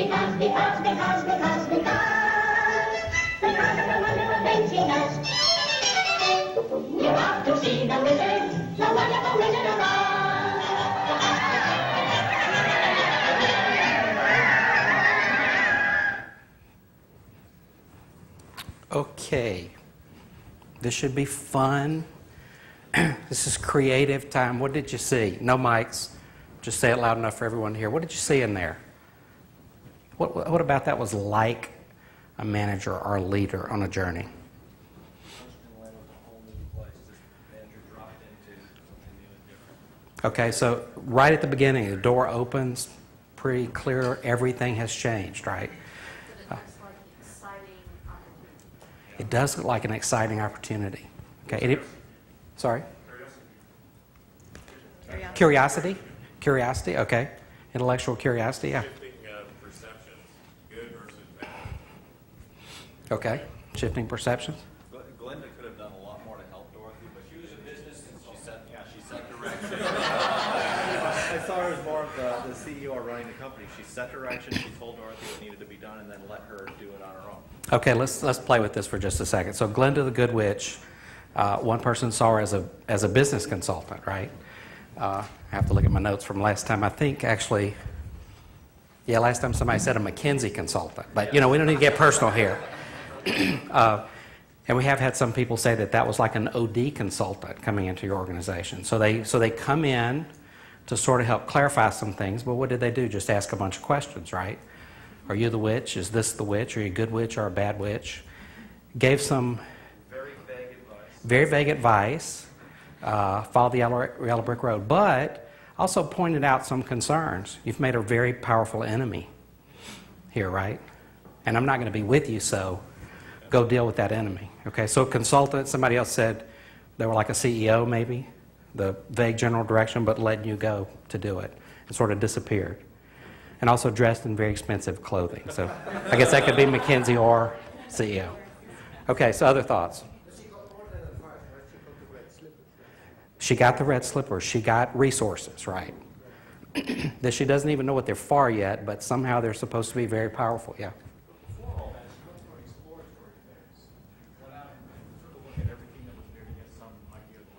Because of the wonderful things he does. You ought to see the wizard, the wonderful Wizard of Oz. Okay, this should be fun. This is creative time. What did you see? No mics. Just say it loud enough for everyone to hear. What did you see in there? What about that was like a manager or a leader on a journey? Okay, so right at the beginning, the door opens, pretty clear, everything has changed, right? It does look like an exciting opportunity. Okay. Sorry? Curiosity? Curiosity, okay. Intellectual curiosity, yeah. Shifting perceptions, good versus bad. Okay. Shifting perceptions. Glenda could have done a lot more to help Dorothy, but she was a business consultant. She set direction. I saw her as more of the CEO running the company. She set direction, she told Dorothy what needed to be done, and then let her do it on her own. Okay, let's play with this for just a second. So Glenda the Good Witch, one person saw her as a business consultant, right? I have to look at my notes from last time. I think actually, last time somebody said a McKinsey consultant. But, we don't need to get personal here. And we have had some people say that was like an OD consultant coming into your organization. So they come in to sort of help clarify some things, but what did they do? Just ask a bunch of questions, right? Are you the witch? Is this the witch? Are you a good witch or a bad witch? Gave some very vague advice. Follow the yellow brick road, but also pointed out some concerns. You've made a very powerful enemy here, right? And I'm not going to be with you, so go deal with that enemy. Okay, so consultant, somebody else said they were like a CEO maybe, the vague general direction, but letting you go to do it and sort of disappeared. And also dressed in very expensive clothing. So I guess that could be McKinsey or CEO. Okay, so other thoughts? She got the red slippers. She got resources, right? That she doesn't even know what they're for yet, but somehow they're supposed to be very powerful, yeah. Before all that, she went for exploratory phase. Went out and took a look at everything that was there to get some idea of the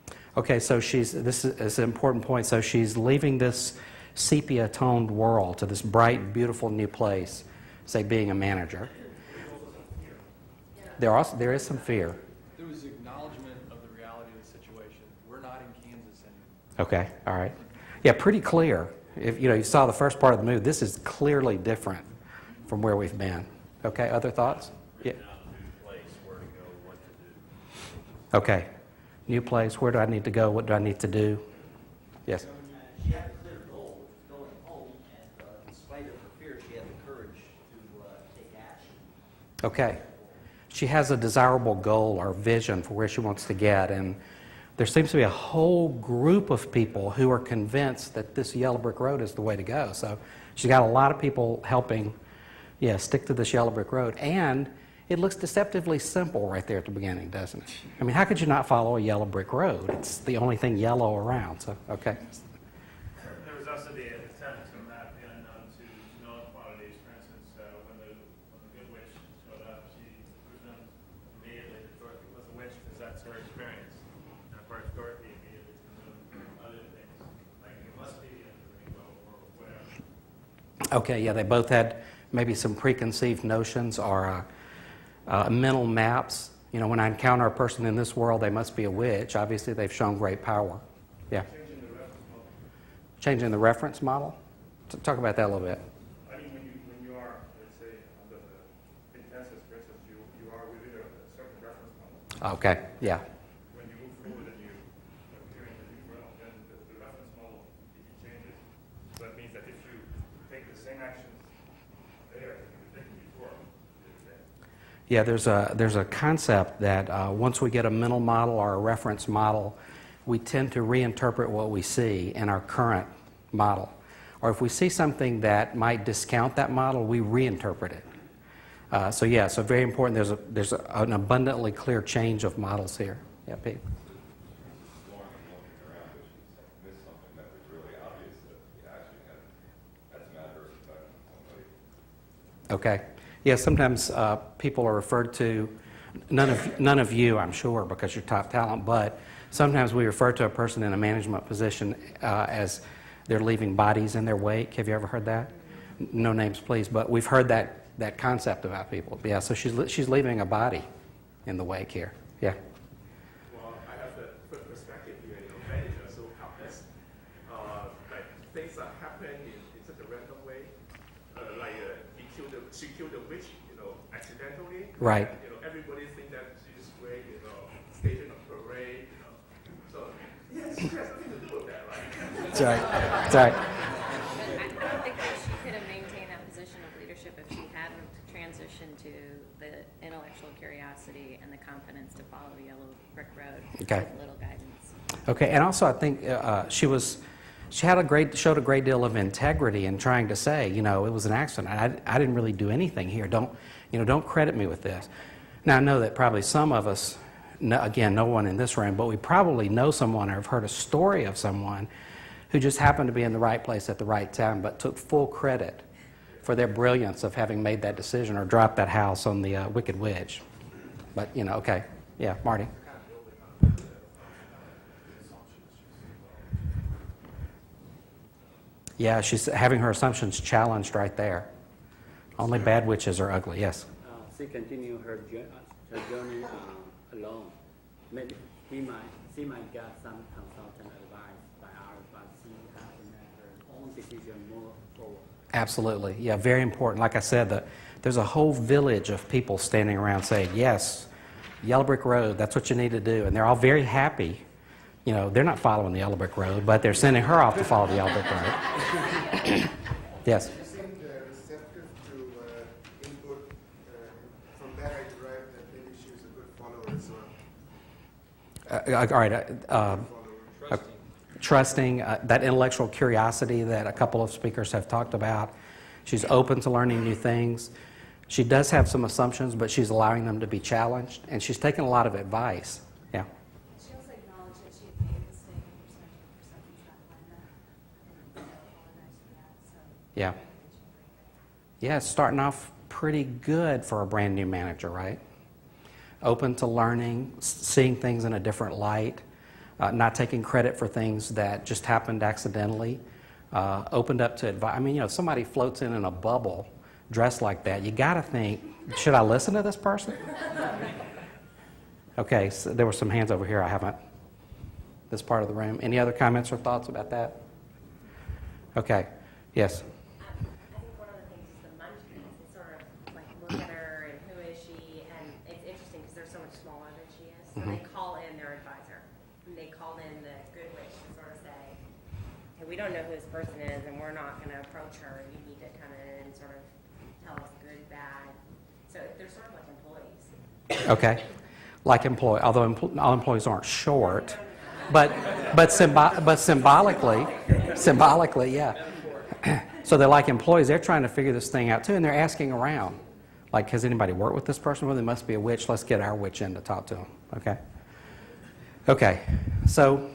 landscape. Okay, so this is an important point. So she's leaving this sepia-toned world to this bright, beautiful new place, say being a manager. There is some fear. There was acknowledgement of the reality of the situation. We're not in Kansas anymore. Okay, all right. Yeah, pretty clear. If you saw the first part of the movie, this is clearly different from where we've been. Okay, other thoughts? Yeah. New place, where to go, what to do. Okay. New place, where do I need to go? What do I need to do? Yes. She had a clear goal, which was going home, and in spite of her fear, she had the courage to take action. Okay. She has a desirable goal or vision for where she wants to get, and there seems to be a whole group of people who are convinced that this yellow brick road is the way to go. So she's got a lot of people helping, stick to this yellow brick road. And it looks deceptively simple right there at the beginning, doesn't it? I mean, how could you not follow a yellow brick road? It's the only thing yellow around, so, okay. There was also the attempt to map the unknown to known quantities. For instance, when the good witch showed up, she presumed immediately that Dorothy was a witch because that's her experience. And of course, Dorothy immediately presumed other things, like it must be in the rainbow or whatever. Okay, yeah, they both had maybe some preconceived notions or mental maps. When I encounter a person in this world, they must be a witch. Obviously, they've shown great power. Yeah. Changing the reference model? Talk about that a little bit. I mean, when you are, let's say, under the consensus, for instance, you are within a certain reference model. Okay, yeah. When you move forward and you appear in the new realm, then the reference model changes. So that means that if you take the same actions there that you were taking before, it's the same. Yeah, there's a concept that once we get a mental model or a reference model, we tend to reinterpret what we see in our current model. Or if we see something that might discount that model, we reinterpret it. So very important. There's an abundantly clear change of models here. Yeah, Pete. Okay. Yeah, sometimes people are referred to, none of you, I'm sure, because you're top talent, but sometimes we refer to a person in a management position as they're leaving bodies in their wake. Have you ever heard that? No names, please, but we've heard that concept about people. Yeah, so she's leaving a body in the wake here. Yeah. Well, I have the perspective here, manager so helpless. Like things are happening in such a random way. She killed the witch, accidentally. Right. Everybody think that she's great, staging a parade, So, yes, she has nothing to do with that, right? That's right. That's right. I don't think that she could have maintained that position of leadership if she hadn't transitioned to the intellectual curiosity and the confidence to follow the yellow brick road Okay. with little guidance. Okay, and also I think she showed a great deal of integrity in trying to say, it was an accident. I didn't really do anything here. Don't credit me with this. Now I know that probably some of us, again, no one in this room, but we probably know someone or have heard a story of someone who just happened to be in the right place at the right time, but took full credit for their brilliance of having made that decision or dropped that house on the Wicked Witch. But okay, yeah, Marty. Yeah, she's having her assumptions challenged right there. Only bad witches are ugly, yes. She continued her journey alone. Maybe she might get some consultant advice by ours, but she has to make her own decision more forward. Absolutely, yeah, very important. Like I said, there's a whole village of people standing around saying, yes, Yellow Brick Road, that's what you need to do. And they're all very happy. They're not following the Yellow Brick Road, but they're sending her off to follow the Yellow Brick Road. Yes? She seemed receptive to input. From that I derived that maybe she was a good follower as well. All right. Trusting, that intellectual curiosity that a couple of speakers have talked about. She's open to learning new things. She does have some assumptions, but she's allowing them to be challenged, and she's taking a lot of advice. Yeah. She also acknowledged that she had made a mistake in perceptions not like that. And apologized for that. So Yeah. Yeah, it's starting off pretty good for a brand new manager, right? Open to learning, seeing things in a different light, not taking credit for things that just happened accidentally, opened up to advice. I mean, if somebody floats in a bubble dressed like that, you got to think, should I listen to this person? Okay, so there were some hands over here. I haven't, this part of the room. Any other comments or thoughts about that? Okay, yes. I think one of the things is the Munchkins. They sort of look at her and who is she, and it's interesting because they're so much smaller than she is. So they call in their advisor. And they called in the good witch to sort of say, hey, we don't know who this person is, and we're not going to approach her. You need to come in and sort of tell us good, bad. So they're sort of like employees. Okay, like although all employees aren't short, but symbolically, yeah. So they're like employees. They're trying to figure this thing out too, and they're asking around, like, has anybody worked with this person? Well, they must be a witch. Let's get our witch in to talk to them. Okay. So,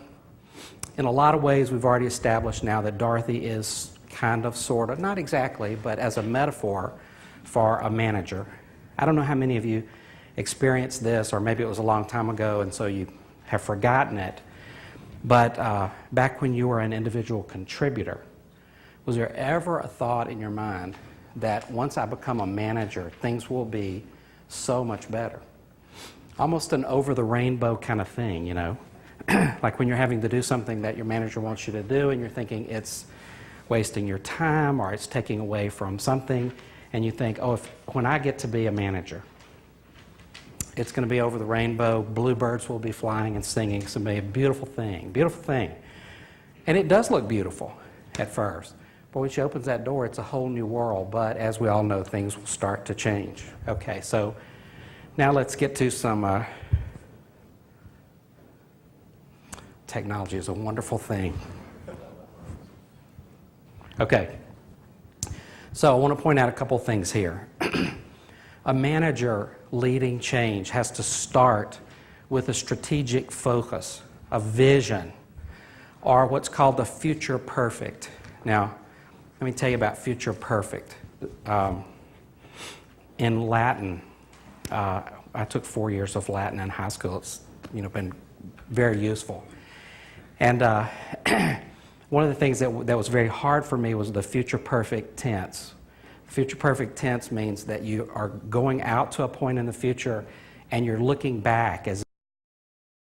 in a lot of ways, we've already established now that Dorothy is kind of, sort of, not exactly, but as a metaphor for a manager. I don't know how many of you experienced this, or maybe it was a long time ago, and so you have forgotten it. But back when you were an individual contributor, was there ever a thought in your mind that once I become a manager, things will be so much better? Almost an over-the-rainbow kind of thing, like when you're having to do something that your manager wants you to do, and you're thinking it's wasting your time or it's taking away from something, and you think, when I get to be a manager, it's going to be over the rainbow, bluebirds will be flying and singing, it's going to be a beautiful thing. And it does look beautiful at first, but when she opens that door, it's a whole new world. But as we all know, things will start to change. Okay, so now let's get to some technology is a wonderful thing. Okay, so I want to point out a couple things here. A manager leading change has to start with a strategic focus, a vision, or what's called the future perfect. Now, let me tell you about future perfect. in Latin, I took 4 years of Latin in high school. It's been very useful. And one of the things that was very hard for me was the future perfect tense. Future perfect tense means that you are going out to a point in the future and you're looking back as